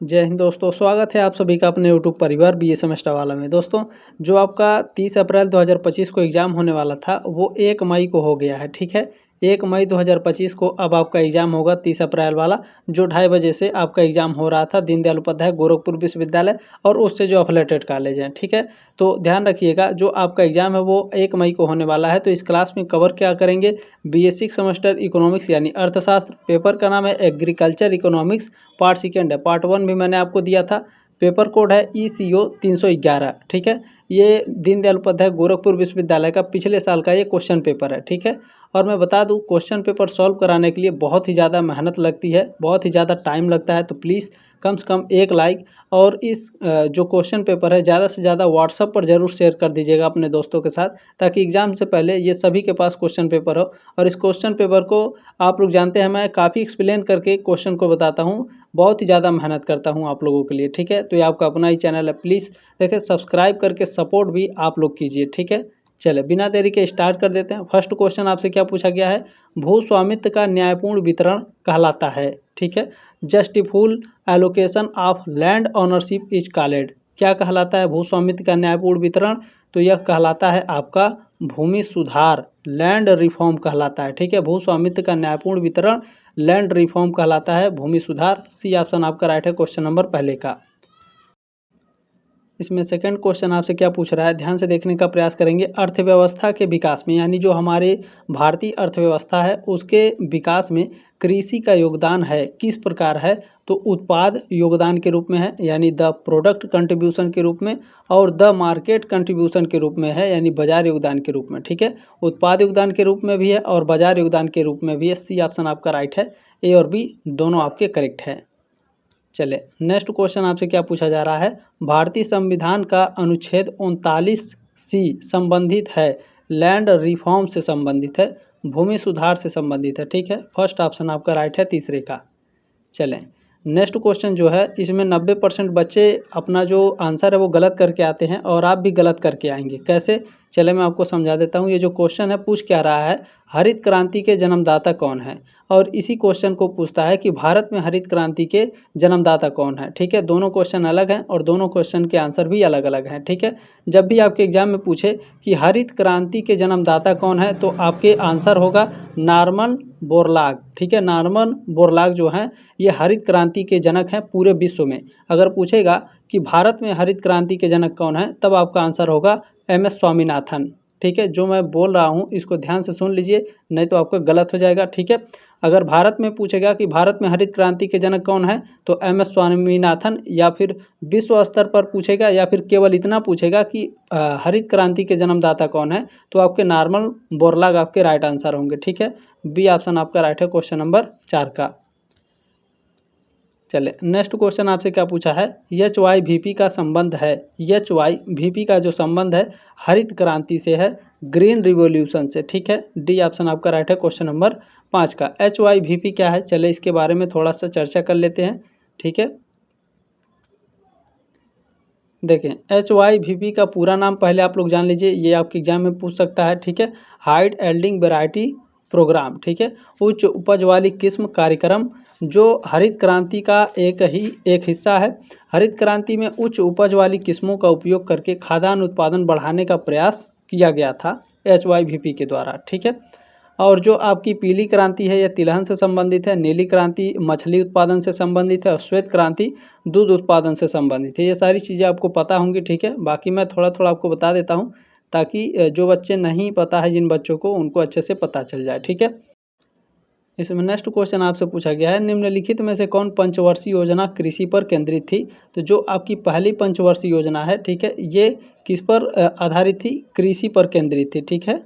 जय हिंद दोस्तों, स्वागत है आप सभी का अपने यूट्यूब परिवार बीए सेमेस्टर वाला में। दोस्तों, जो आपका 30 अप्रैल 2025 को एग्ज़ाम होने वाला था वो 1 मई को हो गया है, ठीक है। 1 मई 2025 को अब आपका एग्ज़ाम होगा 30 अप्रैल वाला, जो 2:30 बजे से आपका एग्ज़ाम हो रहा था दीनदयाल उपाध्याय गोरखपुर विश्वविद्यालय और उससे जो एफिलिएटेड कॉलेज हैं, ठीक है। तो ध्यान रखिएगा, जो आपका एग्ज़ाम है वो 1 मई को होने वाला है। तो इस क्लास में कवर क्या करेंगे, बेसिक सेमेस्टर इकोनॉमिक्स यानी अर्थशास्त्र, पेपर का नाम है एग्रीकल्चर इकोनॉमिक्स, पार्ट सेकेंड है। पार्ट 1 भी मैंने आपको दिया था। पेपर कोड है ECO 311, ठीक है। ये दीनदयाल उपाध्याय गोरखपुर विश्वविद्यालय का पिछले साल का ये क्वेश्चन पेपर है, ठीक है। और मैं बता दूं, क्वेश्चन पेपर सॉल्व कराने के लिए बहुत ही ज़्यादा मेहनत लगती है, बहुत ही ज़्यादा टाइम लगता है। तो प्लीज़ कम से कम एक लाइक और इस जो क्वेश्चन पेपर है ज़्यादा से ज़्यादा व्हाट्सएप पर ज़रूर शेयर कर दीजिएगा अपने दोस्तों के साथ, ताकि एग्ज़ाम से पहले ये सभी के पास क्वेश्चन पेपर हो। और इस क्वेश्चन पेपर को आप लोग जानते हैं, मैं काफ़ी एक्सप्लेन करके क्वेश्चन को बताता हूँ, बहुत ही ज़्यादा मेहनत करता हूँ आप लोगों के लिए, ठीक है। तो ये आपका अपना ही चैनल है, प्लीज़ देखिए सब्सक्राइब करके सपोर्ट भी आप लोग कीजिए, ठीक है। चले बिना देरी के स्टार्ट कर देते हैं। फर्स्ट क्वेश्चन आपसे क्या पूछा गया है, भू स्वामित्व का न्यायपूर्ण वितरण कहलाता है, ठीक है। Justful allocation of land ownership is called, क्या कहलाता है भू स्वामित्व का न्यायपूर्ण वितरण, तो यह कहलाता है आपका भूमि सुधार, लैंड रिफॉर्म कहलाता है, ठीक है। भू स्वामित्व का न्यायपूर्ण वितरण लैंड रिफॉर्म कहलाता है, भूमि सुधार। सी ऑप्शन आपका राइट है क्वेश्चन नंबर पहले का। इसमें सेकंड क्वेश्चन आपसे क्या पूछ रहा है, ध्यान से देखने का प्रयास करेंगे। अर्थव्यवस्था के विकास में, यानी जो हमारे भारतीय अर्थव्यवस्था है उसके विकास में कृषि का योगदान है, किस प्रकार है, तो उत्पाद योगदान के रूप में है, यानी द प्रोडक्ट कंट्रीब्यूशन के रूप में, और द मार्केट कंट्रीब्यूशन के रूप में है, यानी बाजार योगदान के रूप में, ठीक है। उत्पाद योगदान के रूप में भी है और बाजार योगदान के रूप में भी है। सी ऑप्शन आपका राइट है, ए और बी दोनों आपके करेक्ट है। चले नेक्स्ट क्वेश्चन आपसे क्या पूछा जा रहा है, भारतीय संविधान का अनुच्छेद 39C संबंधित है, लैंड रिफॉर्म से संबंधित है, भूमि सुधार से संबंधित है, ठीक है। फर्स्ट ऑप्शन आपका राइट है तीसरे का। चलें नेक्स्ट क्वेश्चन जो है, इसमें 90% बच्चे अपना जो आंसर है वो गलत करके आते हैं और आप भी गलत करके आएंगे, कैसे, चले मैं आपको समझा देता हूँ। ये जो क्वेश्चन है पूछ क्या रहा है, हरित क्रांति के जन्मदाता कौन है, और इसी क्वेश्चन को पूछता है कि भारत में हरित क्रांति के जन्मदाता कौन है, ठीक है। दोनों क्वेश्चन अलग हैं और दोनों क्वेश्चन के आंसर भी अलग अलग हैं, ठीक है। जब भी आपके एग्जाम में पूछे कि हरित क्रांति के जन्मदाता कौन है, तो आपके आंसर होगा नॉर्मन बोरलाग, ठीक है। नॉर्मन बोरलाग जो हैं ये हरित क्रांति के जनक हैं पूरे विश्व में। अगर पूछेगा कि भारत में हरित क्रांति के जनक कौन है, तब आपका आंसर होगा MS स्वामीनाथन, ठीक है। जो मैं बोल रहा हूँ इसको ध्यान से सुन लीजिए, नहीं तो आपका गलत हो जाएगा, ठीक है। अगर भारत में पूछेगा कि भारत में हरित क्रांति के जनक कौन है, तो MS स्वामीनाथन, या फिर विश्व स्तर पर पूछेगा या फिर केवल इतना पूछेगा कि हरित क्रांति के जन्मदाता कौन है, तो आपके नॉर्मन बोरलाग आपके राइट आंसर होंगे, ठीक है। बी ऑप्शन आपका राइट है क्वेश्चन नंबर 4 का। चले नेक्स्ट क्वेश्चन आपसे क्या पूछा है, HYVP का संबंध है, HYVP का जो संबंध है हरित क्रांति से है, ग्रीन रिवॉल्यूशन से, ठीक है। डी ऑप्शन आपका राइट है क्वेश्चन नंबर 5 का। HYVP क्या है, चले इसके बारे में थोड़ा सा चर्चा कर लेते हैं, ठीक है। देखें HYVP का पूरा नाम पहले आप लोग जान लीजिए, ये आपके एग्जाम में पूछ सकता है, ठीक है। हाइट एल्डिंग वेराइटी प्रोग्राम, ठीक है। उच्च उपज वाली किस्म कार्यक्रम, जो हरित क्रांति का एक हिस्सा है। हरित क्रांति में उच्च उपज वाली किस्मों का उपयोग करके खाद्यान्न उत्पादन बढ़ाने का प्रयास किया गया था HYVP के द्वारा, ठीक है। और जो आपकी पीली क्रांति है यह तिलहन से संबंधित है, नीली क्रांति मछली उत्पादन से संबंधित है, और श्वेत क्रांति दूध उत्पादन से संबंधित है। ये सारी चीज़ें आपको पता होंगी, ठीक है। बाकी मैं थोड़ा थोड़ा आपको बता देता हूँ, ताकि जो बच्चे नहीं पता है जिन बच्चों को, उनको अच्छे से पता चल जाए, ठीक है। इसमें नेक्स्ट क्वेश्चन आपसे पूछा गया है, निम्नलिखित में से कौन पंचवर्षीय योजना कृषि पर केंद्रित थी, तो जो आपकी पहली पंचवर्षीय योजना है, ठीक है, ये किस पर आधारित थी, कृषि पर केंद्रित थी, ठीक है।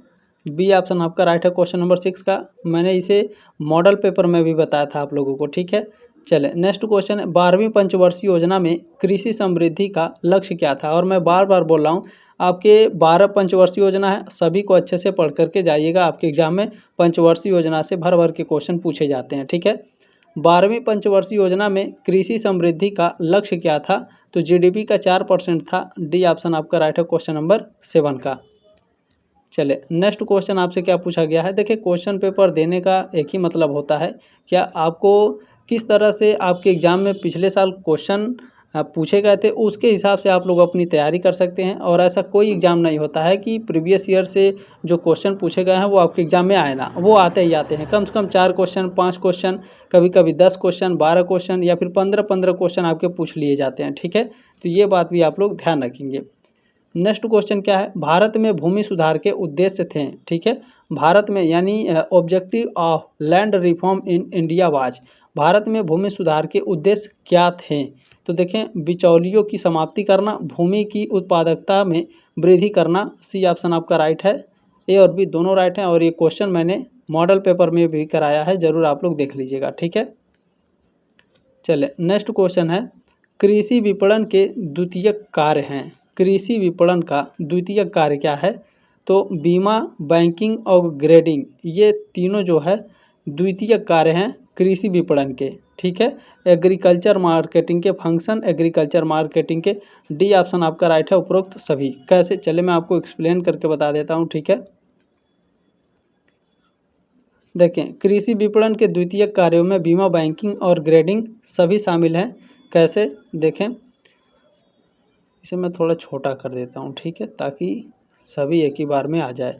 बी ऑप्शन आपका राइट है क्वेश्चन नंबर 6 का। मैंने इसे मॉडल पेपर में भी बताया था आप लोगों को, ठीक है। चले नेक्स्ट क्वेश्चन है, 12वीं पंचवर्षीय योजना में कृषि समृद्धि का लक्ष्य क्या था, और मैं बार बार बोल रहा हूँ आपके 12 पंचवर्षीय योजना है, सभी को अच्छे से पढ़ करके जाइएगा। आपके एग्जाम में पंचवर्षीय योजना से भर भर के क्वेश्चन पूछे जाते हैं, ठीक है। 12वीं पंचवर्षीय योजना में कृषि समृद्धि का लक्ष्य क्या था, तो GDP का 4% था। डी ऑप्शन आपका राइट है क्वेश्चन नंबर 7 का। चले नेक्स्ट क्वेश्चन आपसे क्या पूछा गया है, देखिए क्वेश्चन पेपर देने का एक ही मतलब होता है, क्या आपको किस तरह से आपके एग्ज़ाम में पिछले साल क्वेश्चन पूछे गए थे, उसके हिसाब से आप लोग अपनी तैयारी कर सकते हैं। और ऐसा कोई एग्ज़ाम नहीं होता है कि प्रीवियस ईयर से जो क्वेश्चन पूछे गए हैं वो आपके एग्ज़ाम में आए ना, वो आते ही आते हैं। कम से कम 4 क्वेश्चन, 5 क्वेश्चन, कभी कभी 10 क्वेश्चन, 12 क्वेश्चन या फिर 15-15 क्वेश्चन आपके पूछ लिए जाते हैं। ठीक है, तो ये बात भी आप लोग ध्यान रखेंगे। नेक्स्ट क्वेश्चन क्या है, भारत में भूमि सुधार के उद्देश्य थे। ठीक है, भारत में यानी objective of land reform in India was, Bharat में भूमि सुधार के उद्देश्य क्या थे? तो देखें, बिचौलियों की समाप्ति करना, भूमि की उत्पादकता में वृद्धि करना। सी ऑप्शन आपका राइट है। ए और बी दोनों राइट हैं और ये क्वेश्चन मैंने मॉडल पेपर में भी कराया है, ज़रूर आप लोग देख लीजिएगा। ठीक है, चले नेक्स्ट क्वेश्चन है, कृषि विपणन के द्वितीय कार्य हैं। कृषि विपणन का द्वितीय कार्य क्या है? तो बीमा, बैंकिंग और ग्रेडिंग, ये तीनों जो है द्वितीय कार्य हैं कृषि विपणन के। ठीक है, एग्रीकल्चर मार्केटिंग के फंक्शन, एग्रीकल्चर मार्केटिंग के। डी ऑप्शन आपका राइट है, उपरोक्त सभी। कैसे, चले मैं आपको एक्सप्लेन करके बता देता हूँ। ठीक है, देखें, कृषि विपणन के द्वितीय कार्यों में बीमा, बैंकिंग और ग्रेडिंग सभी शामिल हैं। कैसे, देखें, इसे मैं थोड़ा छोटा कर देता हूँ। ठीक है, ताकि सभी एक ही बार में आ जाए।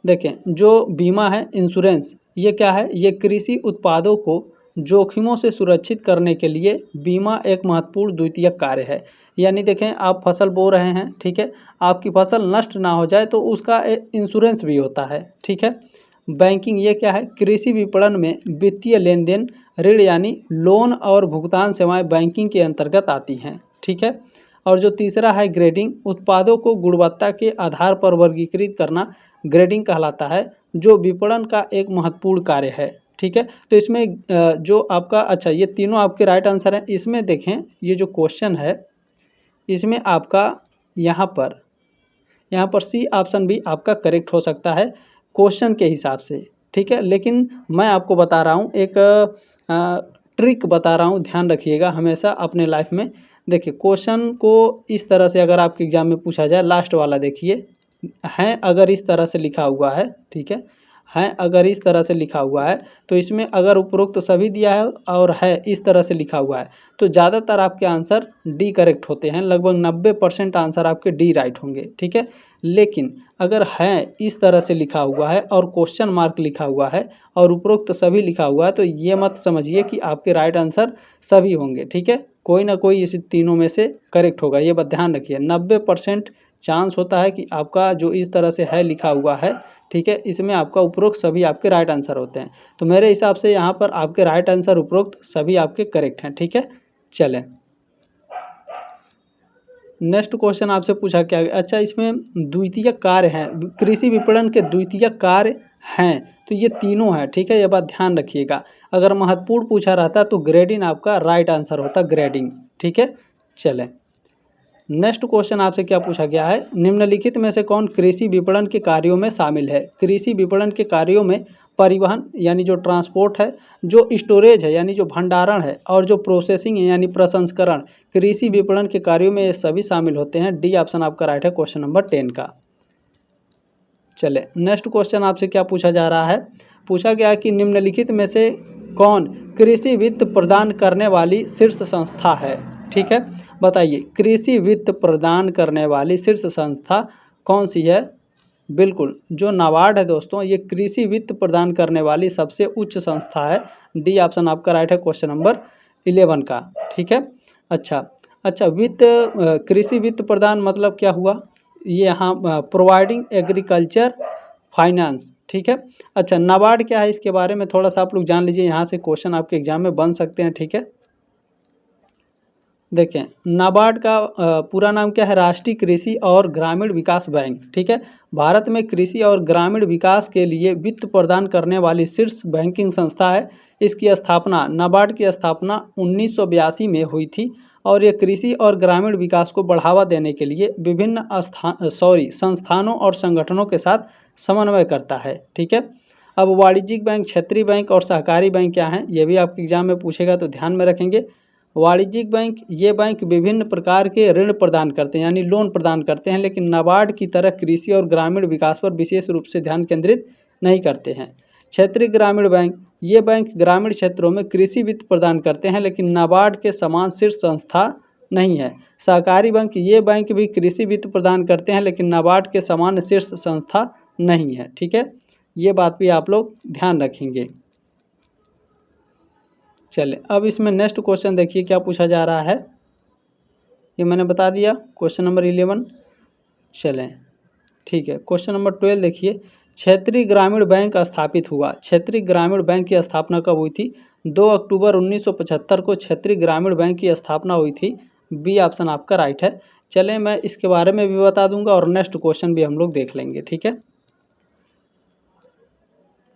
देखें, जो बीमा है, इंश्योरेंस, ये क्या है? ये कृषि उत्पादों को जोखिमों से सुरक्षित करने के लिए बीमा एक महत्वपूर्ण द्वितीय कार्य है। यानी देखें, आप फसल बो रहे हैं, ठीक है, आपकी फसल नष्ट ना हो जाए तो उसका इंश्योरेंस भी होता है। ठीक है, बैंकिंग, ये क्या है? कृषि विपणन में वित्तीय लेन देन, ऋण यानी लोन और भुगतान सेवाएं बैंकिंग के अंतर्गत आती हैं। ठीक है, और जो तीसरा है ग्रेडिंग, उत्पादों को गुणवत्ता के आधार पर वर्गीकृत करना ग्रेडिंग कहलाता है, जो विपणन का एक महत्वपूर्ण कार्य है। ठीक है, तो इसमें जो आपका, अच्छा, ये तीनों आपके राइट आंसर हैं। इसमें देखें, ये जो क्वेश्चन है इसमें आपका यहाँ पर सी ऑप्शन भी आपका करेक्ट हो सकता है क्वेश्चन के हिसाब से। ठीक है, लेकिन मैं आपको बता रहा हूँ एक ट्रिक बता रहा हूँ, ध्यान रखिएगा हमेशा अपने लाइफ में। देखिए, क्वेश्चन को इस तरह से अगर आपके एग्जाम में पूछा जाए, लास्ट वाला देखिए, हैं अगर इस तरह से लिखा हुआ है, ठीक है, हैं अगर इस तरह से लिखा हुआ है, तो इसमें अगर उपरोक्त सभी दिया है और है इस तरह से लिखा हुआ है, तो ज़्यादातर आपके आंसर डी करेक्ट होते हैं। लगभग 90% आंसर आपके डी राइट होंगे। ठीक है, लेकिन अगर है इस तरह से लिखा हुआ है और क्वेश्चन मार्क लिखा हुआ है और उपरोक्त सभी लिखा हुआ है, तो ये मत समझिए कि आपके राइट आंसर सभी होंगे। ठीक है, कोई ना कोई इस तीनों में से करेक्ट होगा, ये बात ध्यान रखिए। 90% चांस होता है कि आपका जो इस तरह से है लिखा हुआ है, ठीक है, इसमें आपका उपरोक्त सभी आपके राइट आंसर होते हैं। तो मेरे हिसाब से यहाँ पर आपके राइट आंसर उपरोक्त सभी आपके करेक्ट हैं। ठीक है, चलें नेक्स्ट क्वेश्चन आपसे पूछा क्या, अच्छा, इसमें द्वितीय कार्य हैं, कृषि विपणन के द्वितीय कार्य हैं, तो ये तीनों हैं। ठीक है, ये बात ध्यान रखिएगा। अगर महत्वपूर्ण पूछा रहता तो ग्रेडिंग आपका राइट आंसर होता, ग्रेडिंग। ठीक है, चलें नेक्स्ट क्वेश्चन आपसे क्या पूछा गया है, निम्नलिखित में से कौन कृषि विपणन के कार्यों में शामिल है? कृषि विपणन के कार्यों में परिवहन यानी जो ट्रांसपोर्ट है, जो स्टोरेज है यानी जो भंडारण है, और जो प्रोसेसिंग है यानी प्रसंस्करण, कृषि विपणन के कार्यों में ये सभी शामिल होते हैं। डी ऑप्शन आपका राइट है, क्वेश्चन नंबर 10 का। चले नेक्स्ट क्वेश्चन आपसे क्या पूछा जा रहा है, पूछा गया कि निम्नलिखित में से कौन कृषि वित्त प्रदान करने वाली शीर्ष संस्था है? ठीक है, बताइए, कृषि वित्त प्रदान करने वाली शीर्ष संस्था कौन सी है? बिल्कुल, जो नाबार्ड है दोस्तों, ये कृषि वित्त प्रदान करने वाली सबसे उच्च संस्था है। डी ऑप्शन आपका राइट है, क्वेश्चन नंबर 11 का। ठीक है, अच्छा, कृषि वित्त प्रदान मतलब क्या हुआ? ये यहाँ प्रोवाइडिंग एग्रीकल्चर फाइनेंस। ठीक है, अच्छा, नाबार्ड क्या है, इसके बारे में थोड़ा सा आप लोग जान लीजिए, यहाँ से क्वेश्चन आपके एग्जाम में बन सकते हैं। ठीक है, देखें, नाबार्ड का पूरा नाम क्या है? राष्ट्रीय कृषि और ग्रामीण विकास बैंक। ठीक है, भारत में कृषि और ग्रामीण विकास के लिए वित्त प्रदान करने वाली शीर्ष बैंकिंग संस्था है। इसकी स्थापना, नाबार्ड की स्थापना 1982 में हुई थी और ये कृषि और ग्रामीण विकास को बढ़ावा देने के लिए विभिन्न संस्थानों और संगठनों के साथ समन्वय करता है। ठीक है, अब वाणिज्यिक बैंक, क्षेत्रीय बैंक और सहकारी बैंक क्या हैं, ये भी आपके एग्जाम में पूछेगा, तो ध्यान में रखेंगे। वाणिज्यिक बैंक, ये बैंक विभिन्न प्रकार के ऋण प्रदान करते हैं यानी लोन प्रदान करते हैं, लेकिन नाबार्ड की तरह कृषि और ग्रामीण विकास पर विशेष रूप से ध्यान केंद्रित नहीं करते हैं। क्षेत्रीय ग्रामीण बैंक, ये बैंक ग्रामीण क्षेत्रों में कृषि वित्त प्रदान करते हैं, लेकिन नाबार्ड के समान शीर्ष संस्था नहीं है। सहकारी बैंक, ये बैंक भी कृषि वित्त प्रदान करते हैं, लेकिन नाबार्ड के समान शीर्ष संस्था नहीं है। ठीक है, ये बात भी आप लोग ध्यान रखेंगे। चले अब इसमें नेक्स्ट क्वेश्चन देखिए क्या पूछा जा रहा है, ये मैंने बता दिया क्वेश्चन नंबर 11। चलें ठीक है, क्वेश्चन नंबर 12 देखिए, क्षेत्रीय ग्रामीण बैंक स्थापित हुआ। क्षेत्रीय ग्रामीण बैंक की स्थापना कब हुई थी? 2 अक्टूबर 1975 को क्षेत्रीय ग्रामीण बैंक की स्थापना हुई थी। बी ऑप्शन आपका राइट है। चलें मैं इसके बारे में भी बता दूंगा और नेक्स्ट क्वेश्चन भी हम लोग देख लेंगे। ठीक है,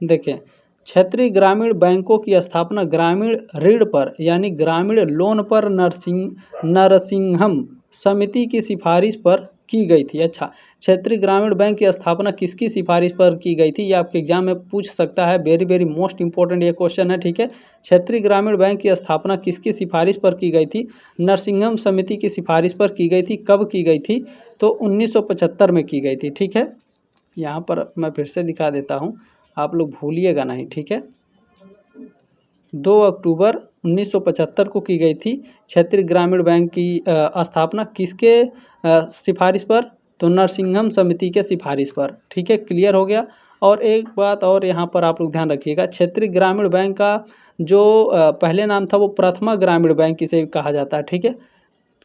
देखें, क्षेत्रीय ग्रामीण बैंकों की स्थापना ग्रामीण ऋण पर यानी ग्रामीण लोन पर नरसिंहम समिति की सिफारिश पर की गई थी। अच्छा, क्षेत्रीय ग्रामीण बैंक की स्थापना किसकी सिफारिश पर की गई थी? ये आपके एग्जाम में पूछ सकता है, वेरी वेरी मोस्ट इंपॉर्टेंट ये क्वेश्चन है। ठीक है, क्षेत्रीय ग्रामीण बैंक की स्थापना किसकी सिफारिश पर की गई थी? नरसिंहम समिति की सिफारिश पर की गई थी। कब की गई थी? तो 1975 में की गई थी। ठीक है, यहाँ पर मैं फिर से दिखा देता हूँ, आप लोग भूलिएगा नहीं। ठीक है, 2 अक्टूबर 1975 को की गई थी क्षेत्रीय ग्रामीण बैंक की स्थापना। किसके सिफारिश पर? तो नरसिंहम समिति के सिफारिश पर। ठीक है, क्लियर हो गया। और एक बात और यहाँ पर आप लोग ध्यान रखिएगा, क्षेत्रीय ग्रामीण बैंक का जो पहले नाम था वो प्रथमा ग्रामीण बैंक इसे कहा जाता है। ठीक है,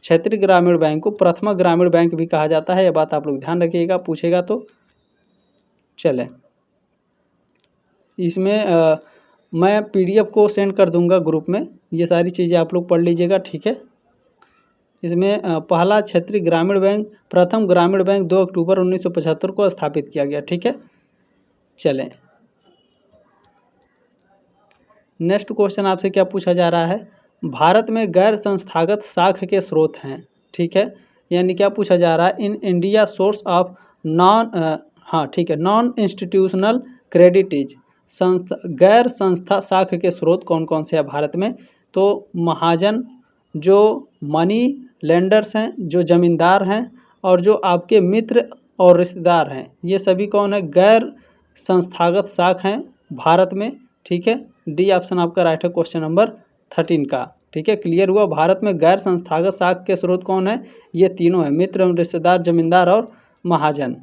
क्षेत्रीय ग्रामीण बैंक को प्रथमा ग्रामीण बैंक भी कहा जाता है, यह बात आप लोग ध्यान रखिएगा, पूछेगा तो। चलें, इसमें मैं पीडीएफ को सेंड कर दूंगा ग्रुप में, ये सारी चीज़ें आप लोग पढ़ लीजिएगा। ठीक है, इसमें पहला क्षेत्रीय ग्रामीण बैंक, प्रथम ग्रामीण बैंक 2 अक्टूबर 1975 को स्थापित किया गया। ठीक है, चलें नेक्स्ट क्वेश्चन आपसे क्या पूछा जा रहा है, भारत में गैर संस्थागत साख के स्रोत हैं। ठीक है, यानी क्या पूछा जा रहा है, इन इंडिया सोर्स ऑफ ठीक है, नॉन इंस्टीट्यूशनल क्रेडिट इज गैर संस्था साख के स्रोत कौन कौन से हैं भारत में? तो महाजन, जो मनी लेंडर्स हैं, जो जमींदार हैं, और जो आपके मित्र और रिश्तेदार हैं, ये सभी कौन है? गैर संस्थागत साख हैं भारत में। ठीक है, डी ऑप्शन आपका राइट है क्वेश्चन नंबर 13 का। ठीक है, क्लियर हुआ। भारत में गैर संस्थागत साख के स्रोत कौन है? ये तीनों है, मित्र, रिश्तेदार, जमींदार और महाजन।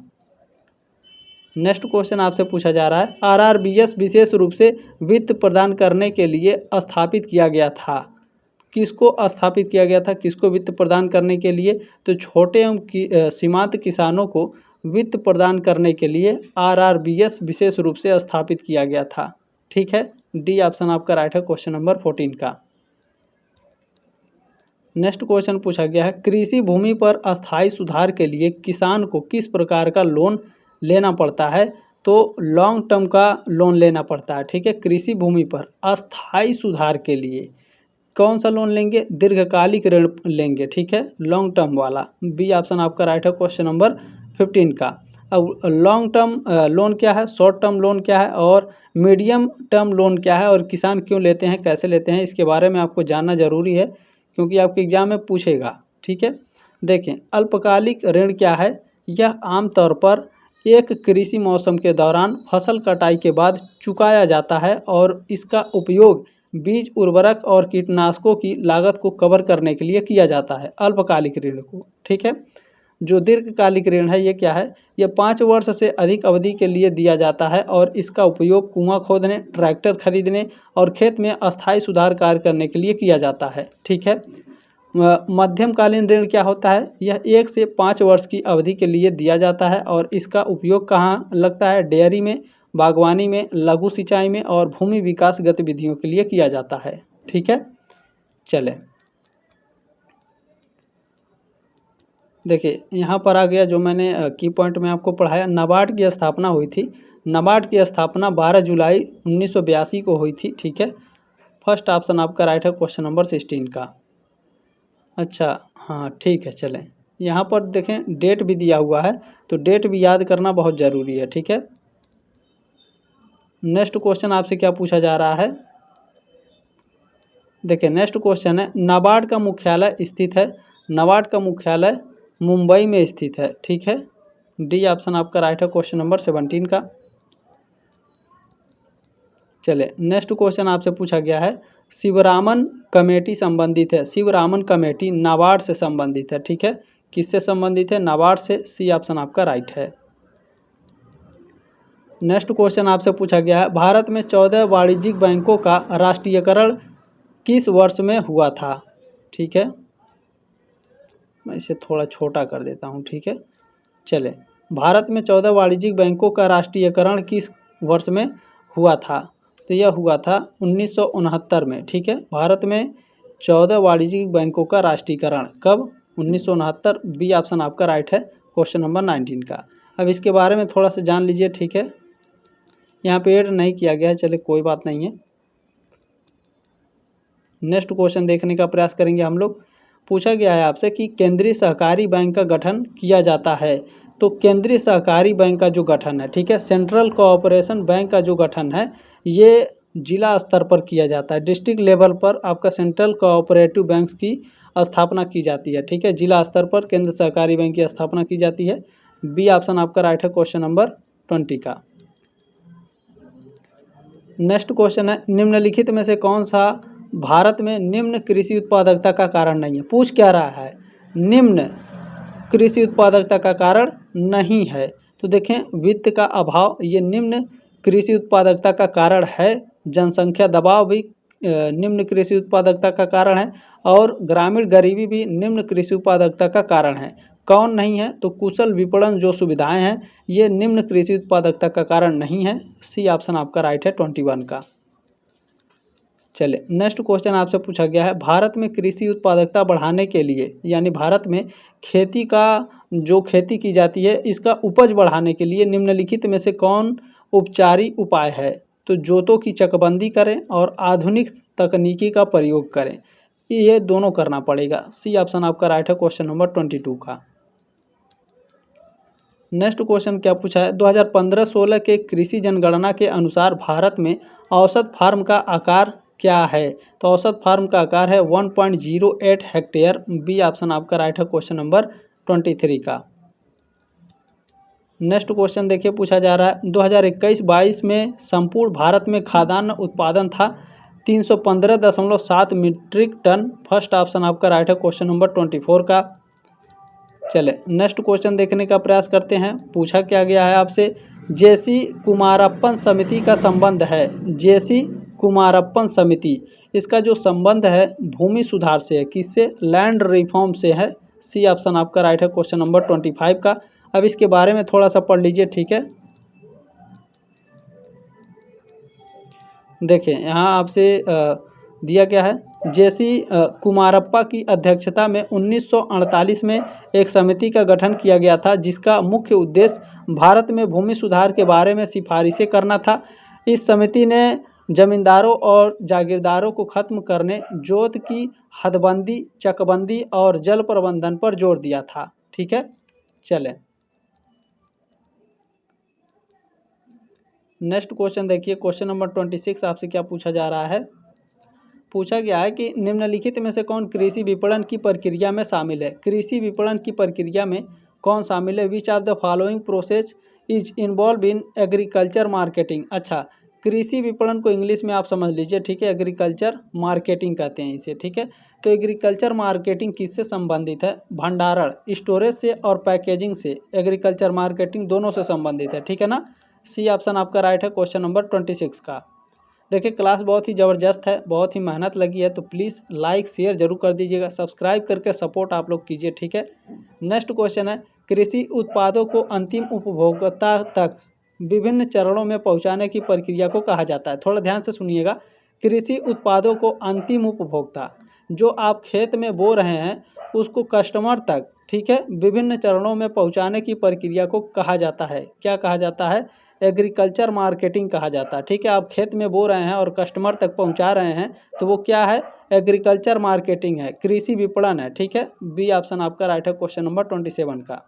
नेक्स्ट क्वेश्चन आपसे पूछा जा रहा है, आरआरबीएस विशेष रूप से वित्त प्रदान करने के लिए स्थापित किया गया था। किसको स्थापित किया गया था? किसको वित्त प्रदान करने के लिए? तो छोटे एवं सीमांत किसानों को वित्त प्रदान करने के लिए आरआरबीएस विशेष रूप से स्थापित किया गया था। ठीक है, डी ऑप्शन आपका राइट है क्वेश्चन नंबर 14 का। नेक्स्ट क्वेश्चन पूछा गया है, कृषि भूमि पर अस्थायी सुधार के लिए किसान को किस प्रकार का लोन लेना पड़ता है? तो लॉन्ग टर्म का लोन लेना पड़ता है। ठीक है, कृषि भूमि पर अस्थायी सुधार के लिए कौन सा लोन लेंगे? दीर्घकालिक ऋण लेंगे। ठीक है, लॉन्ग टर्म वाला। बी ऑप्शन आपका राइट है क्वेश्चन नंबर 15 का। अब लॉन्ग टर्म लोन क्या है, शॉर्ट टर्म लोन क्या है, और मीडियम टर्म लोन क्या है, और किसान क्यों लेते हैं, कैसे लेते हैं, इसके बारे में आपको जानना जरूरी है, क्योंकि आपके एग्जाम में पूछेगा। ठीक है, देखें, अल्पकालिक ऋण क्या है? यह आमतौर पर एक कृषि मौसम के दौरान फसल कटाई के बाद चुकाया जाता है, और इसका उपयोग बीज, उर्वरक और कीटनाशकों की लागत को कवर करने के लिए किया जाता है, अल्पकालिक ऋण को। ठीक है, जो दीर्घकालिक ऋण है ये क्या है? ये 5 वर्ष से अधिक अवधि के लिए दिया जाता है, और इसका उपयोग कुआं खोदने, ट्रैक्टर खरीदने और खेत में अस्थायी सुधार कार्य करने के लिए किया जाता है। ठीक है, मध्यमकालीन ऋण क्या होता है? यह 1 से 5 वर्ष की अवधि के लिए दिया जाता है, और इसका उपयोग कहाँ लगता है? डेयरी में, बागवानी में, लघु सिंचाई में और भूमि विकास गतिविधियों के लिए किया जाता है। ठीक है, चलें, देखिए यहाँ पर आ गया जो मैंने की पॉइंट में आपको पढ़ाया, नाबार्ड की स्थापना हुई थी। नाबार्ड की स्थापना 12 जुलाई 1982 को हुई थी। ठीक है, फर्स्ट ऑप्शन आपका राइट है क्वेश्चन नंबर 16 का। अच्छा, हाँ ठीक है, चलें, यहाँ पर देखें डेट भी दिया हुआ है, तो डेट भी याद करना बहुत ज़रूरी है। ठीक है, नेक्स्ट क्वेश्चन आपसे क्या पूछा जा रहा है, देखिए नेक्स्ट क्वेश्चन है, नाबार्ड का मुख्यालय स्थित है। नाबार्ड का मुख्यालय मुंबई में स्थित है। ठीक है, डी ऑप्शन आपका राइट है क्वेश्चन नंबर 17 का। चले नेक्स्ट क्वेश्चन आपसे पूछा गया है, शिवरामन कमेटी संबंधित है। शिवरामन कमेटी नाबार्ड से संबंधित है, ठीक है। किससे संबंधित है? नाबार्ड से। सी ऑप्शन आपका राइट है। नेक्स्ट क्वेश्चन आपसे पूछा गया है, भारत में 14 वाणिज्यिक बैंकों का राष्ट्रीयकरण किस वर्ष में हुआ था? ठीक है, मैं इसे थोड़ा छोटा कर देता हूँ, ठीक है। चले, भारत में 14 वाणिज्यिक बैंकों का राष्ट्रीयकरण किस वर्ष में हुआ था? तो यह हुआ था 1969 में, ठीक है। भारत में 14 वाणिज्यिक बैंकों का राष्ट्रीयकरण कब? 1969। बी ऑप्शन आपका राइट है क्वेश्चन नंबर 19 का। अब इसके बारे में थोड़ा सा जान लीजिए, ठीक है। यहाँ पे ऐड नहीं किया गया है, चले कोई बात नहीं है। नेक्स्ट क्वेश्चन देखने का प्रयास करेंगे हम लोग। पूछा गया है आपसे कि केंद्रीय सहकारी बैंक का गठन किया जाता है। तो केंद्रीय सहकारी बैंक का जो गठन है, ठीक है, सेंट्रल कोऑपरेशन बैंक का जो गठन है, ये जिला स्तर पर किया जाता है। डिस्ट्रिक्ट लेवल पर आपका सेंट्रल कोऑपरेटिव बैंक की स्थापना की जाती है, ठीक है। जिला स्तर पर केंद्र सहकारी बैंक की स्थापना की जाती है। बी ऑप्शन आपका राइट है क्वेश्चन नंबर 20 का। नेक्स्ट क्वेश्चन है, निम्नलिखित में से कौन सा भारत में निम्न कृषि उत्पादकता का कारण नहीं है? पूछ क्या रहा है? निम्न कृषि उत्पादकता का कारण नहीं है। तो देखें, वित्त का अभाव ये निम्न कृषि उत्पादकता का कारण है। जनसंख्या दबाव भी निम्न कृषि उत्पादकता का कारण है, और ग्रामीण गरीबी भी निम्न कृषि उत्पादकता का कारण है। कौन नहीं है? तो कुशल विपणन जो सुविधाएं हैं, ये निम्न कृषि उत्पादकता का कारण नहीं है। सी ऑप्शन आपका राइट है 21 का। चले, नेक्स्ट क्वेश्चन आपसे पूछा गया है, भारत में कृषि उत्पादकता बढ़ाने के लिए, यानी भारत में खेती का जो खेती की जाती है, इसका उपज बढ़ाने के लिए निम्नलिखित में से कौन उपचारी उपाय है? तो जोतों की चकबंदी करें और आधुनिक तकनीकी का प्रयोग करें। ये दोनों करना पड़ेगा। सी ऑप्शन आपका राइट है क्वेश्चन नंबर 22 का। नेक्स्ट क्वेश्चन क्या पूछा है, 2015-16 के कृषि जनगणना के अनुसार भारत में औसत फार्म का आकार क्या है? तो औसत फार्म का आकार है 1.08 हेक्टेयर। बी ऑप्शन आपका राइट है क्वेश्चन नंबर 23 का। नेक्स्ट क्वेश्चन देखिए, पूछा जा रहा है 2021-22 में संपूर्ण भारत में खाद्यान्न उत्पादन था 315.7 मीट्रिक टन। फर्स्ट ऑप्शन आपका राइट है क्वेश्चन नंबर 24 का। चले, नेक्स्ट क्वेश्चन देखने का प्रयास करते हैं। पूछा क्या गया है आपसे, जेसी कुमारप्पन समिति का संबंध है। जेसी कुमारप्पन समिति, इसका जो संबंध है भूमि सुधार से है। किससे? लैंड रिफॉर्म से है। सी ऑप्शन आपका राइट है क्वेश्चन नंबर 25 का। अब इसके बारे में थोड़ा सा पढ़ लीजिए, ठीक है। देखिए, यहाँ आपसे दिया गया है, जेसी कुमारप्पा की अध्यक्षता में 1948 में एक समिति का गठन किया गया था, जिसका मुख्य उद्देश्य भारत में भूमि सुधार के बारे में सिफारिशें करना था। इस समिति ने जमींदारों और जागीरदारों को खत्म करने, जोत की हदबंदी, चकबंदी और जल प्रबंधन पर जोर दिया था, ठीक है। चलें, नेक्स्ट क्वेश्चन देखिए, क्वेश्चन नंबर 26 आपसे क्या पूछा जा रहा है। पूछा गया है कि निम्नलिखित में से कौन कृषि विपणन की प्रक्रिया में शामिल है? कृषि विपणन की प्रक्रिया में कौन शामिल है? Which of the following process is involve in agriculture marketing. अच्छा, कृषि विपणन को इंग्लिश में आप समझ लीजिए, ठीक है। एग्रीकल्चर मार्केटिंग कहते हैं इसे, ठीक है। तो एग्रीकल्चर मार्केटिंग किससे संबंधित है? भंडारण, स्टोरेज से और पैकेजिंग से एग्रीकल्चर मार्केटिंग दोनों से संबंधित है, ठीक है ना। सी ऑप्शन आपका राइट है क्वेश्चन नंबर 26 का। देखिए, क्लास बहुत ही ज़बरदस्त है, बहुत ही मेहनत लगी है, तो प्लीज़ लाइक शेयर जरूर कर दीजिएगा, सब्सक्राइब करके सपोर्ट आप लोग कीजिए, ठीक है। नेक्स्ट क्वेश्चन है, कृषि उत्पादों को अंतिम उपभोक्ता तक विभिन्न चरणों में पहुंचाने की प्रक्रिया को कहा जाता है। थोड़ा ध्यान से सुनिएगा। कृषि उत्पादों को अंतिम उपभोक्ता, जो आप खेत में बो रहे हैं, उसको कस्टमर तक, ठीक है, विभिन्न चरणों में पहुंचाने की प्रक्रिया को कहा जाता है। क्या कहा जाता है? एग्रीकल्चर मार्केटिंग कहा जाता है, ठीक है। आप खेत में बो रहे हैं और कस्टमर तक पहुंचा रहे हैं, तो वो क्या है? एग्रीकल्चर मार्केटिंग है, कृषि विपणन है, ठीक है। बी ऑप्शन आपका राइट है क्वेश्चन नंबर 27 का।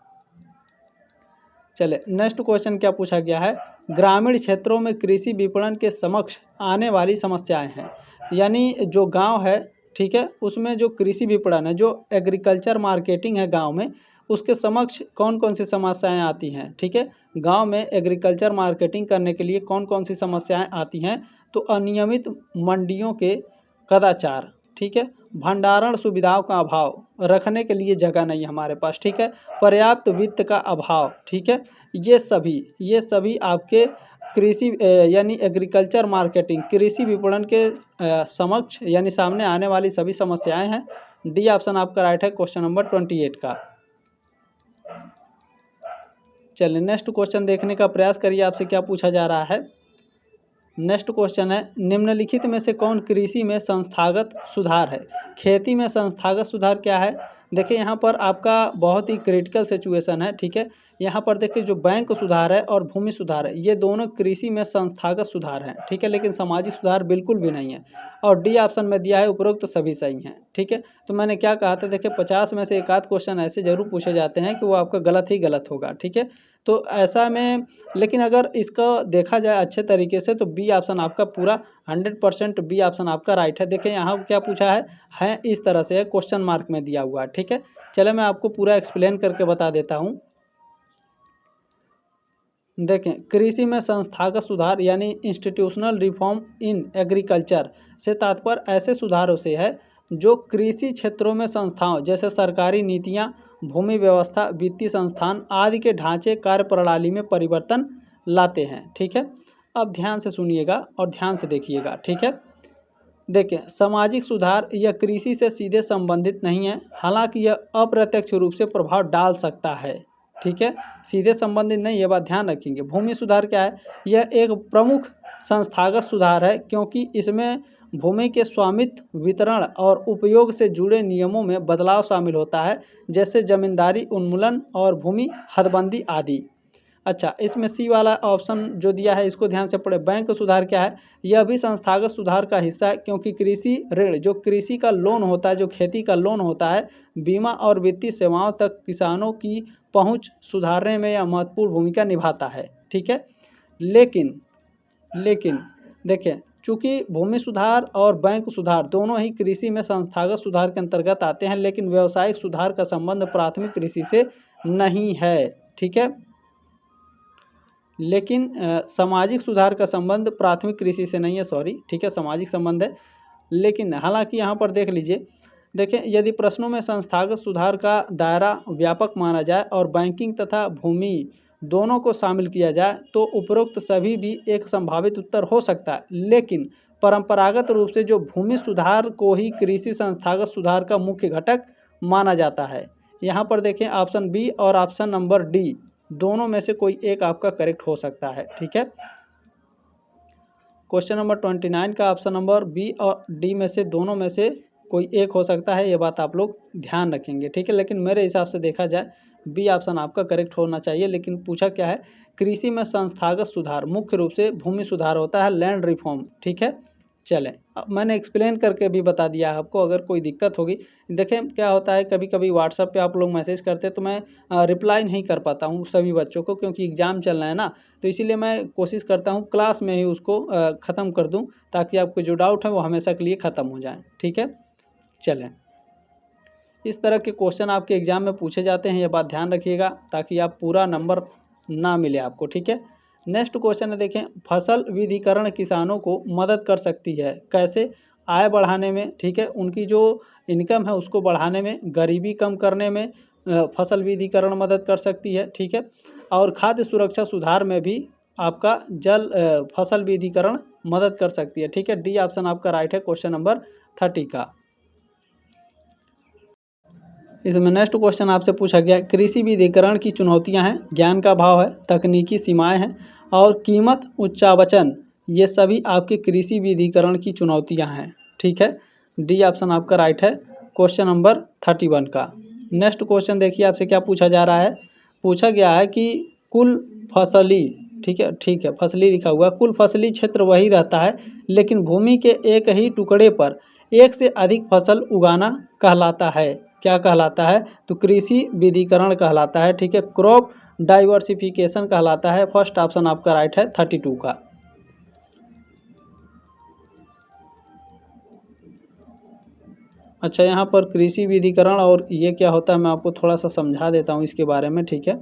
चले, नेक्स्ट क्वेश्चन क्या पूछा गया है, ग्रामीण क्षेत्रों में कृषि विपणन के समक्ष आने वाली समस्याएं हैं। यानी जो गांव है, ठीक है, उसमें जो कृषि विपणन है, जो एग्रीकल्चर मार्केटिंग है गांव में, उसके समक्ष कौन कौन सी समस्याएं आती हैं, ठीक है। गांव में एग्रीकल्चर मार्केटिंग करने के लिए कौन कौन सी समस्याएं आती हैं? तो अनियमित मंडियों के कदाचार, ठीक है, भंडारण सुविधाओं का अभाव, रखने के लिए जगह नहीं हमारे पास, ठीक है, पर्याप्त वित्त का अभाव, ठीक है, ये सभी आपके कृषि यानी एग्रीकल्चर मार्केटिंग, कृषि विपणन के समक्ष यानी सामने आने वाली सभी समस्याएं हैं। डी ऑप्शन आपका राइट है क्वेश्चन नंबर 28 का। चलिए नेक्स्ट क्वेश्चन देखने का प्रयास करिए, आपसे क्या पूछा जा रहा है। नेक्स्ट क्वेश्चन है, निम्नलिखित में से कौन कृषि में संस्थागत सुधार है। खेती में संस्थागत सुधार क्या है। देखिए यहाँ पर आपका बहुत ही क्रिटिकल सिचुएशन है, ठीक है। यहाँ पर देखिए जो बैंक सुधार है और भूमि सुधार है, ये दोनों कृषि में संस्थागत सुधार हैं, ठीक है, लेकिन सामाजिक सुधार बिल्कुल भी नहीं है। और डी ऑप्शन में दिया है उपरोक्त सभी सही हैं, ठीक है। तो मैंने क्या कहा था, देखिए 50 में से एक आध क्वेश्चन ऐसे जरूर पूछे जाते हैं कि वो आपका गलत ही गलत होगा, ठीक है। तो ऐसा में लेकिन अगर इसका देखा जाए अच्छे तरीके से तो बी ऑप्शन आपका पूरा 100% बी ऑप्शन आपका राइट है। देखिए यहाँ क्या पूछा है इस तरह से क्वेश्चन मार्क में दिया हुआ है, ठीक है। चलो मैं आपको पूरा एक्सप्लेन करके बता देता हूँ। देखें, कृषि में संस्थागत सुधार यानी इंस्टीट्यूशनल रिफॉर्म इन एग्रीकल्चर से तात्पर्य ऐसे सुधारों से है जो कृषि क्षेत्रों में संस्थाओं जैसे सरकारी नीतियां, भूमि व्यवस्था, वित्तीय संस्थान आदि के ढांचे कार्य प्रणाली में परिवर्तन लाते हैं, ठीक है। अब ध्यान से सुनिएगा और ध्यान से देखिएगा, ठीक है। देखिए, सामाजिक सुधार यह कृषि से सीधे संबंधित नहीं है, हालांकि यह अप्रत्यक्ष रूप से प्रभाव डाल सकता है, ठीक है, सीधे संबंधित नहीं, ये बात ध्यान रखेंगे। भूमि सुधार क्या है, यह एक प्रमुख संस्थागत सुधार है क्योंकि इसमें भूमि के स्वामित्व, वितरण और उपयोग से जुड़े नियमों में बदलाव शामिल होता है, जैसे जमींदारी उन्मूलन और भूमि हदबंदी आदि। अच्छा, इसमें सी वाला ऑप्शन जो दिया है इसको ध्यान से पढ़े। बैंक सुधार क्या है, यह भी संस्थागत सुधार का हिस्सा है क्योंकि कृषि ऋण, जो कृषि का लोन होता है, जो खेती का लोन होता है, बीमा और वित्तीय सेवाओं तक किसानों की पहुंच सुधारने में यह महत्वपूर्ण भूमिका निभाता है, ठीक है। लेकिन देखिए, चूँकि भूमि सुधार और बैंक सुधार दोनों ही कृषि में संस्थागत सुधार के अंतर्गत आते हैं, लेकिन व्यावसायिक सुधार का संबंध प्राथमिक कृषि से नहीं है, ठीक है। लेकिन सामाजिक सुधार का संबंध प्राथमिक कृषि से नहीं है, सॉरी, ठीक है, सामाजिक संबंध है। लेकिन हालांकि यहाँ पर देख लीजिए, देखें, यदि प्रश्नों में संस्थागत सुधार का दायरा व्यापक माना जाए और बैंकिंग तथा भूमि दोनों को शामिल किया जाए तो उपरोक्त सभी भी एक संभावित उत्तर हो सकता है, लेकिन परंपरागत रूप से जो भूमि सुधार को ही कृषि संस्थागत सुधार का मुख्य घटक माना जाता है। यहाँ पर देखें, ऑप्शन बी और ऑप्शन नंबर डी दोनों में से कोई एक आपका करेक्ट हो सकता है, ठीक है। क्वेश्चन नंबर 29 का ऑप्शन नंबर बी और डी में से दोनों में से कोई एक हो सकता है, ये बात आप लोग ध्यान रखेंगे, ठीक है। लेकिन मेरे हिसाब से देखा जाए बी ऑप्शन आपका करेक्ट होना चाहिए। लेकिन पूछा क्या है, कृषि में संस्थागत सुधार मुख्य रूप से भूमि सुधार होता है, लैंड रिफॉर्म, ठीक है। चलें, अब मैंने एक्सप्लेन करके भी बता दिया है आपको, अगर कोई दिक्कत होगी। देखें क्या होता है, कभी कभी व्हाट्सएप पे आप लोग मैसेज करते हैं तो मैं रिप्लाई नहीं कर पाता हूँ सभी बच्चों को, क्योंकि एग्ज़ाम चल रहा है ना, तो इसीलिए मैं कोशिश करता हूँ क्लास में ही उसको ख़त्म कर दूँ, ताकि आपके जो डाउट है वो हमेशा के लिए ख़त्म हो जाए, ठीक है। चलें, इस तरह के क्वेश्चन आपके एग्ज़ाम में पूछे जाते हैं, ये बात ध्यान रखिएगा, ताकि आप पूरा नंबर ना मिले आपको, ठीक है। नेक्स्ट क्वेश्चन है, देखें, फसल विधिकरण किसानों को मदद कर सकती है, कैसे, आय बढ़ाने में, ठीक है, उनकी जो इनकम है उसको बढ़ाने में, गरीबी कम करने में फसल विधिकरण मदद कर सकती है, ठीक है, और खाद्य सुरक्षा सुधार में भी आपका फसल विधिकरण मदद कर सकती है, ठीक है। डी ऑप्शन आपका राइट है क्वेश्चन नंबर 30 का। इसमें नेक्स्ट क्वेश्चन आपसे पूछा गया, कृषि विधिकरण की चुनौतियां हैं, ज्ञान का अभाव है, तकनीकी सीमाएं हैं और कीमत उच्चावचन, ये सभी आपके कृषि विधिकरण की चुनौतियां हैं, ठीक है। डी ऑप्शन आपका राइट है क्वेश्चन नंबर 31 का। नेक्स्ट क्वेश्चन देखिए, आपसे क्या पूछा जा रहा है। पूछा गया है कि कुल फसली, ठीक है, फसली लिखा हुआ, कुल फसली क्षेत्र वही रहता है, लेकिन भूमि के एक ही टुकड़े पर एक से अधिक फसल उगाना कहलाता है, क्या कहलाता है, तो कृषि विधिकरण कहलाता है, ठीक है, क्रॉप डाइवर्सिफिकेशन कहलाता है। फर्स्ट ऑप्शन आपका राइट है 32 का। अच्छा, यहाँ पर कृषि विधिकरण और ये क्या होता है, मैं आपको थोड़ा सा समझा देता हूँ इसके बारे में, ठीक है।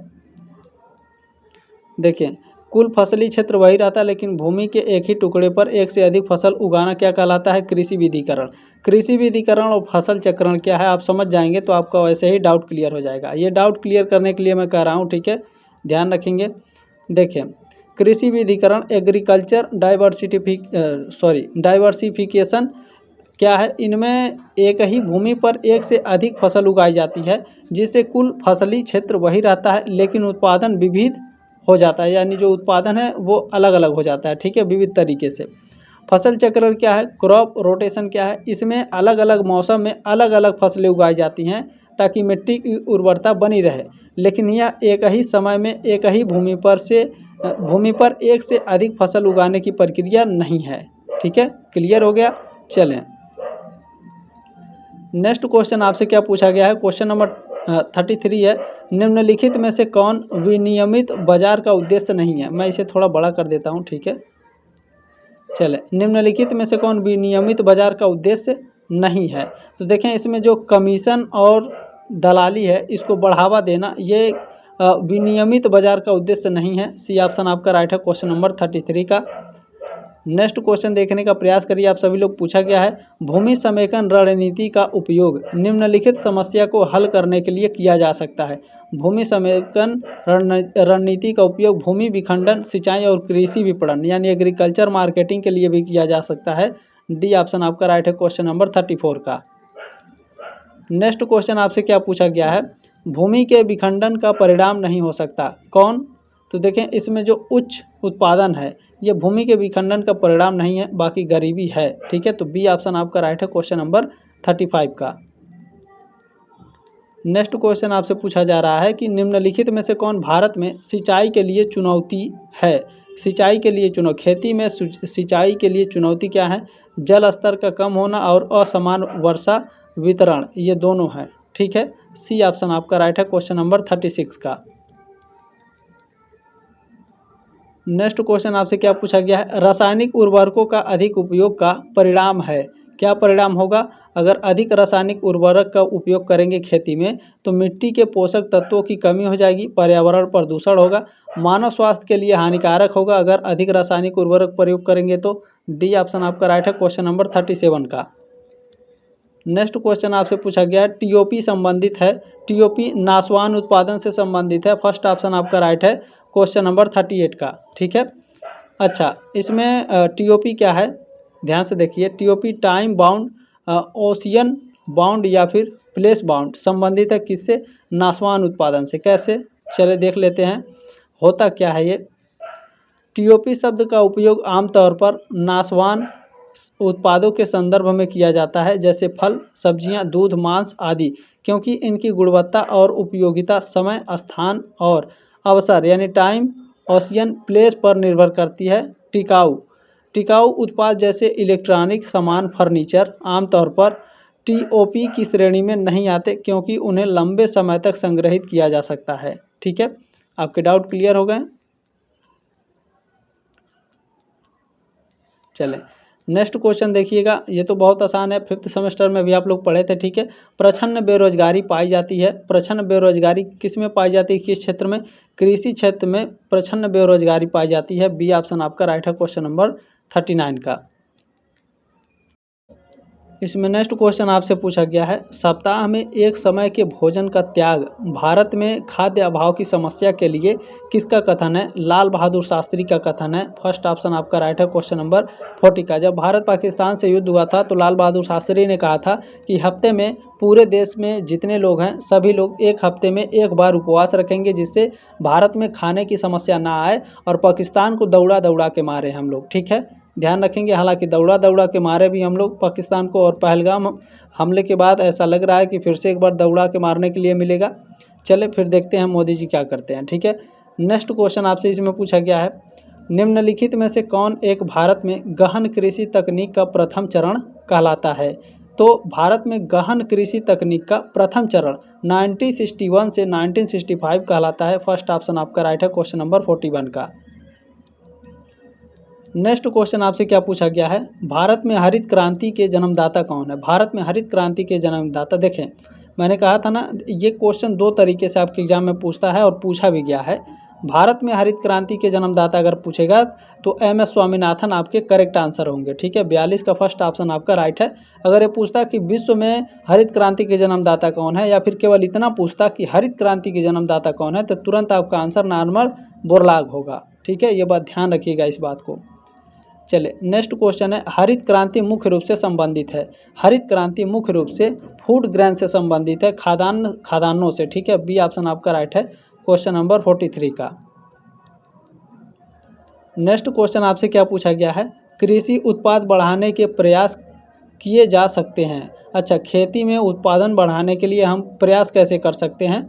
देखिए, कुल फसली क्षेत्र वही रहता है लेकिन भूमि के एक ही टुकड़े पर एक से अधिक फसल उगाना क्या कहलाता है? कृषि विधिकरण। कृषि विधिकरण और फसल चक्रण क्या है आप समझ जाएंगे तो आपका वैसे ही डाउट क्लियर हो जाएगा। ये डाउट क्लियर करने के लिए मैं कह रहा हूँ, ठीक है, ध्यान रखेंगे। देखिए, कृषि विधिकरण एग्रीकल्चर डाइवर्सिफिकेशन क्या है? इनमें एक ही भूमि पर एक से अधिक फसल उगाई जाती है जिससे कुल फसली क्षेत्र वही रहता है लेकिन उत्पादन विविध हो जाता है, यानी जो उत्पादन है वो अलग अलग हो जाता है, ठीक है, विविध तरीके से। फसल चक्र क्या है? क्रॉप रोटेशन क्या है? इसमें अलग अलग मौसम में अलग अलग फसलें उगाई जाती हैं ताकि मिट्टी की उर्वरता बनी रहे, लेकिन यह एक ही समय में एक ही भूमि पर एक से अधिक फसल उगाने की प्रक्रिया नहीं है, ठीक है, क्लियर हो गया। चलें, नेक्स्ट क्वेश्चन आपसे क्या पूछा गया है? क्वेश्चन नंबर 33 है, निम्नलिखित में से कौन विनियमित बाजार का उद्देश्य नहीं है? मैं इसे थोड़ा बड़ा कर देता हूँ, ठीक है। चले, निम्नलिखित में से कौन विनियमित बाजार का उद्देश्य नहीं है? तो देखें, इसमें जो कमीशन और दलाली है इसको बढ़ावा देना, ये विनियमित बाजार का उद्देश्य नहीं है। सी ऑप्शन आपका राइट है क्वेश्चन नंबर 33 का। नेक्स्ट क्वेश्चन देखने का प्रयास करिए, आप सभी लोग। पूछा गया है, भूमि समेकन रणनीति का उपयोग निम्नलिखित समस्या को हल करने के लिए किया जा सकता है। भूमि समेकन रणनीति का उपयोग भूमि विखंडन, सिंचाई और कृषि विपणन यानी एग्रीकल्चर मार्केटिंग के लिए भी किया जा सकता है। डी ऑप्शन आपका राइट है क्वेश्चन नंबर 34 का। नेक्स्ट क्वेश्चन आपसे क्या पूछा गया है, भूमि के विखंडन का परिणाम नहीं हो सकता, कौन? तो देखें, इसमें जो उच्च उत्पादन है ये भूमि के विखंडन का परिणाम नहीं है, बाकी गरीबी है, ठीक है। तो बी ऑप्शन आपका राइट है क्वेश्चन नंबर 35 का। नेक्स्ट क्वेश्चन आपसे पूछा जा रहा है कि निम्नलिखित में से कौन भारत में सिंचाई के लिए चुनौती है? सिंचाई के लिए खेती में सिंचाई के लिए चुनौती क्या है? जल स्तर का कम होना और असमान वर्षा वितरण, ये दोनों हैं, ठीक है। सी ऑप्शन आपका राइट है क्वेश्चन नंबर 36 का। नेक्स्ट क्वेश्चन आपसे क्या पूछा गया है, रासायनिक उर्वरकों का अधिक उपयोग का परिणाम है, क्या परिणाम होगा? अगर अधिक रासायनिक उर्वरक का उपयोग करेंगे खेती में तो मिट्टी के पोषक तत्वों की कमी हो जाएगी, पर्यावरण प्रदूषण होगा, मानव स्वास्थ्य के लिए हानिकारक होगा अगर अधिक रासायनिक उर्वरक प्रयोग करेंगे तो। डी ऑप्शन आपका राइट है क्वेश्चन नंबर 37 का। नेक्स्ट क्वेश्चन आपसे पूछा गया है, टीओपी संबंधित है, टीओपी नाशवान उत्पादन से संबंधित है। फर्स्ट ऑप्शन आपका राइट है क्वेश्चन नंबर 38 का, ठीक है। अच्छा, इसमें टीओपी क्या है, ध्यान से देखिए। TOP time bound, ocean bound या फिर प्लेस बाउंड संबंधित है किससे? नाशवान उत्पादन से। कैसे? चले देख लेते हैं होता क्या है ये। टीओपी शब्द का उपयोग आमतौर पर नाशवान उत्पादों के संदर्भ में किया जाता है जैसे फल, सब्जियां, दूध, मांस आदि, क्योंकि इनकी गुणवत्ता और उपयोगिता समय, स्थान और अवसर यानी टाइम, ओशियन, प्लेस पर निर्भर करती है। टिकाऊ उत्पाद जैसे इलेक्ट्रॉनिक सामान, फर्नीचर आमतौर पर टीओपी की श्रेणी में नहीं आते क्योंकि उन्हें लंबे समय तक संग्रहित किया जा सकता है, ठीक है। आपके डाउट क्लियर हो गए? चलें, नेक्स्ट क्वेश्चन देखिएगा, ये तो बहुत आसान है, 5th सेमेस्टर में भी आप लोग पढ़े थे, ठीक है। प्रच्छन्न बेरोजगारी पाई जाती है। प्रच्छन्न बेरोजगारी किस में पाई जाती है, किस क्षेत्र में? कृषि क्षेत्र में प्रच्छन्न बेरोजगारी पाई जाती है। बी ऑप्शन आपका राइट है क्वेश्चन नंबर 39 का। इसमें नेक्स्ट क्वेश्चन आपसे पूछा गया है, सप्ताह में एक समय के भोजन का त्याग भारत में खाद्य अभाव की समस्या के लिए किसका कथन है? लाल बहादुर शास्त्री का कथन है। फर्स्ट ऑप्शन आपका राइट है क्वेश्चन नंबर 40 का। जब भारत पाकिस्तान से युद्ध हुआ था तो लाल बहादुर शास्त्री ने कहा था कि हफ्ते में पूरे देश में जितने लोग हैं सभी लोग एक हफ्ते में एक बार उपवास रखेंगे जिससे भारत में खाने की समस्या ना आए और पाकिस्तान को दौड़ा दौड़ा के मारे हम लोग, ठीक है, ध्यान रखेंगे। हालांकि दौड़ा दौड़ा के मारे भी हम लोग पाकिस्तान को, और पहलगाम हमले के बाद ऐसा लग रहा है कि फिर से एक बार दौड़ा के मारने के लिए मिलेगा। चले फिर देखते हैं मोदी जी क्या करते हैं, ठीक है। नेक्स्ट क्वेश्चन आपसे इसमें पूछा गया है, निम्नलिखित में से कौन एक भारत में गहन कृषि तकनीक का प्रथम चरण कहलाता है? तो भारत में गहन कृषि तकनीक का प्रथम चरण 1961 से 1965 कहलाता है। फर्स्ट ऑप्शन आपका राइट है क्वेश्चन नंबर 41 का। नेक्स्ट क्वेश्चन आपसे क्या पूछा गया है, भारत में हरित क्रांति के जन्मदाता कौन है? भारत में हरित क्रांति के जन्मदाता, देखें मैंने कहा था ना, ये क्वेश्चन दो तरीके से आपके एग्जाम में पूछता है और पूछा भी गया है। भारत में हरित क्रांति के जन्मदाता अगर पूछेगा तो एम एस स्वामीनाथन आपके करेक्ट आंसर होंगे। ठीक है, 42 का फर्स्ट ऑप्शन आपका राइट है। अगर ये पूछता कि विश्व में हरित क्रांति के जन्मदाता कौन है, या फिर केवल इतना पूछता कि हरित क्रांति के जन्मदाता कौन है, तो तुरंत आपका आंसर नॉर्मन बोरलॉग होगा। ठीक है, ये बात ध्यान रखिएगा इस बात को। चलिए नेक्स्ट क्वेश्चन है, हरित क्रांति मुख्य रूप से संबंधित है। हरित क्रांति मुख्य रूप से फूड ग्रेन से संबंधित है, खाद्यान्नों से। ठीक है, बी ऑप्शन आपका राइट है क्वेश्चन नंबर 43 का। नेक्स्ट क्वेश्चन आपसे क्या पूछा गया है, कृषि उत्पाद बढ़ाने के प्रयास किए जा सकते हैं। अच्छा, खेती में उत्पादन बढ़ाने के लिए हम प्रयास कैसे कर सकते हैं?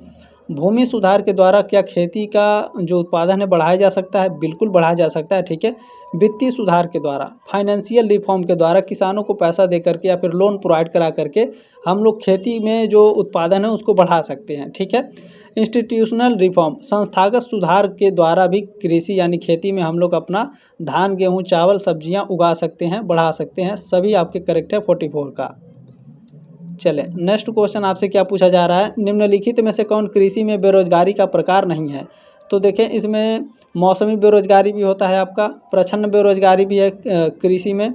भूमि सुधार के द्वारा क्या खेती का जो उत्पादन है बढ़ाया जा सकता है? बिल्कुल बढ़ाया जा सकता है। ठीक है, वित्तीय सुधार के द्वारा, फाइनेंशियल रिफॉर्म के द्वारा, किसानों को पैसा दे करके या फिर लोन प्रोवाइड करा करके हम लोग खेती में जो उत्पादन है उसको बढ़ा सकते हैं। ठीक है, इंस्टीट्यूशनल रिफॉर्म, संस्थागत सुधार के द्वारा भी कृषि यानी खेती में हम लोग अपना धान, गेहूँ, चावल, सब्जियां उगा सकते हैं, बढ़ा सकते हैं। सभी आपके करेक्ट है 44 का। चले नेक्स्ट क्वेश्चन आपसे क्या पूछा जा रहा है, निम्नलिखित में से कौन कृषि में बेरोजगारी का प्रकार नहीं है? तो देखें, इसमें मौसमी बेरोजगारी भी होता है, आपका प्रच्छन्न बेरोजगारी भी है कृषि में,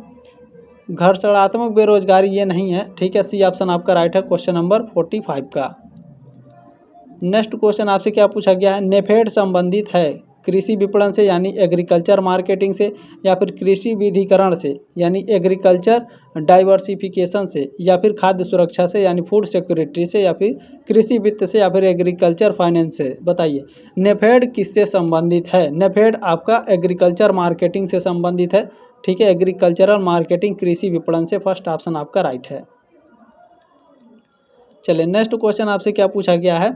घर्षणात्मक बेरोजगारी ये नहीं है। ठीक है, सी ऑप्शन आपका राइट है क्वेश्चन नंबर 45 का। नेक्स्ट क्वेश्चन आपसे क्या पूछा गया है, नेफेड संबंधित है कृषि विपणन से यानी एग्रीकल्चर मार्केटिंग से, या फिर कृषि विधिकरण से यानी एग्रीकल्चर डाइवर्सिफिकेशन से, या फिर खाद्य सुरक्षा से यानी फूड सिक्योरिटी से, या फिर कृषि वित्त से, या फिर एग्रीकल्चर फाइनेंस से? बताइए नेफेड किससे संबंधित है? नेफेड आपका एग्रीकल्चर मार्केटिंग से संबंधित है। ठीक है, एग्रीकल्चरल मार्केटिंग कृषि विपणन से, फर्स्ट ऑप्शन आपका राइट है। चलिए नेक्स्ट क्वेश्चन आपसे क्या पूछा गया है,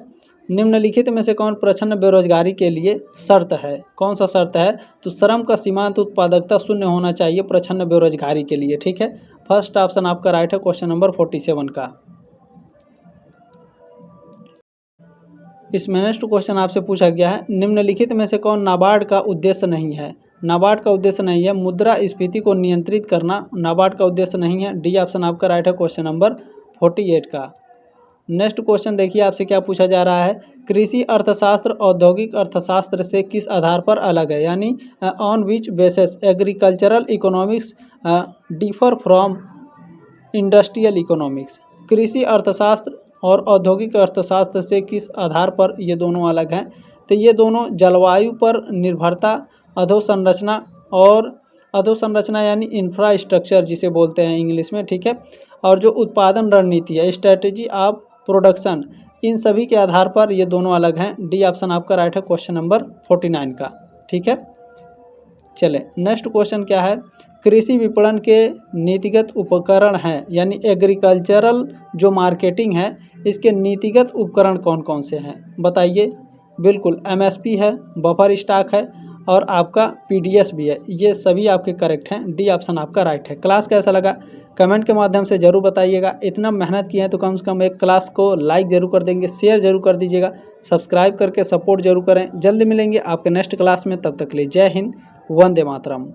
निम्नलिखित में से कौन प्रच्छन्न बेरोजगारी के लिए शर्त है? कौन सा शर्त है? तो श्रम का सीमांत उत्पादकता शून्य होना चाहिए प्रच्छन्न बेरोजगारी के लिए। ठीक है, फर्स्ट ऑप्शन आपका राइट है क्वेश्चन नंबर 47 का। इसमें नेक्स्ट क्वेश्चन आपसे पूछा गया है, निम्नलिखित में से कौन नाबार्ड का उद्देश्य नहीं है? नाबार्ड का उद्देश्य नहीं है मुद्रास्फीति को नियंत्रित करना, नाबार्ड का उद्देश्य नहीं है। डी ऑप्शन आपका राइट है क्वेश्चन नंबर 48 का। नेक्स्ट क्वेश्चन देखिए आपसे क्या पूछा जा रहा है, कृषि अर्थशास्त्र औद्योगिक अर्थशास्त्र से किस आधार पर अलग है? यानी on which basis agricultural economics differ from industrial economics. कृषि अर्थशास्त्र और औद्योगिक अर्थशास्त्र से किस आधार पर ये दोनों अलग हैं? तो ये दोनों जलवायु पर निर्भरता, अधोसंरचना यानी इंफ्रास्ट्रक्चर जिसे बोलते हैं इंग्लिश में। ठीक है, और जो उत्पादन रणनीति है, स्ट्रेटेजी ऑफ प्रोडक्शन, इन सभी के आधार पर ये दोनों अलग हैं। डी ऑप्शन आपका राइट है क्वेश्चन नंबर 49 का। ठीक है, चले नेक्स्ट क्वेश्चन क्या है, कृषि विपणन के नीतिगत उपकरण हैं, यानी एग्रीकल्चरल जो मार्केटिंग है इसके नीतिगत उपकरण कौन कौन से हैं? बताइए। बिल्कुल एमएसपी है, बफर स्टॉक है, और आपका पीडीएस भी है। ये सभी आपके करेक्ट हैं। डी ऑप्शन आपका राइट है। क्लास कैसा लगा कमेंट के माध्यम से ज़रूर बताइएगा। इतना मेहनत किए हैं तो कम से कम एक क्लास को लाइक ज़रूर कर देंगे, शेयर ज़रूर कर दीजिएगा, सब्सक्राइब करके सपोर्ट जरूर करें। जल्द मिलेंगे आपके नेक्स्ट क्लास में, तब तक के लिए जय हिंद, वंदे मातरम।